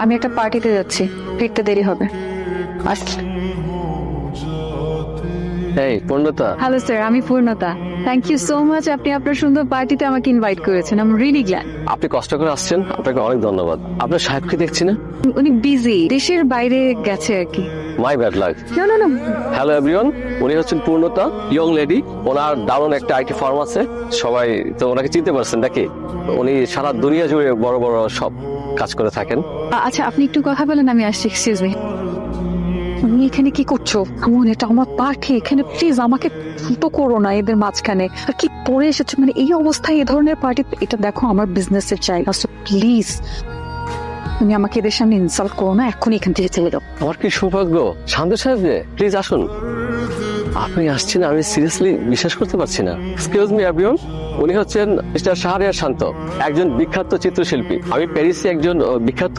আমি একটা পার্টিতে যাচ্ছি, ফিরতে দেরি হবে। এই পূর্ণতা, হ্যালো স্যার, আমি পূর্ণতা। থ্যাংক ইউ সো মাচ, আপনি আপনার সুন্দর পার্টিতে আমাকে ইনভাইট করেছেন। I am really glad. আপনি কষ্ট করে আসছেন, আপনাকে অনেক ধন্যবাদ। আপনার সাহেবকে দেখছি না? উনি বিজি, দেশের বাইরে গেছে আর কি। My bad luck. না না না, হ্যালো এভরিওয়ান, উনি হচ্ছেন পূর্ণতা, ইয়ং লেডি। ওনার দারুণ একটা আইটি ফার্ম আছে, সবাই তো ওনাকে চিনতে পারছেন নাকি? উনি সারা দুনিয়া জুড়ে বড় বড় সব কাজ করে থাকেন। আচ্ছা আপনি একটু কথা বলেন, আমি আসছি। এক্সকিউজ মি, তুমি এখানে কি করছো? এমন, এটা আমার পার্টি, এখানে প্লিজ আমাকে তো করো না এদের মাঝখানে। আর কি পরে এসেছো, মানে এই অবস্থায় এই ধরনের পার্টি? এটা দেখো আমার বিজনেসের জায়গা, সো প্লিজ তুমি আমাকে এদের সামনে ইনসাল্ট করো না, এখনই এখান থেকে চলে যাও। আমার কি সৌভাগ্য। শান্ত সাহেব যে, প্লিজ আসুন। আপনি আসছেন, আমি সিরিয়াসলি বিশ্বাস করতে পারছি না। এক্সকিউজ মি এভরিওয়ান, উনি হচ্ছেন মিস্টার শাহরিয়ার শান্ত, একজন বিখ্যাত চিত্রশিল্পী। আমি প্যারিসে একজন বিখ্যাত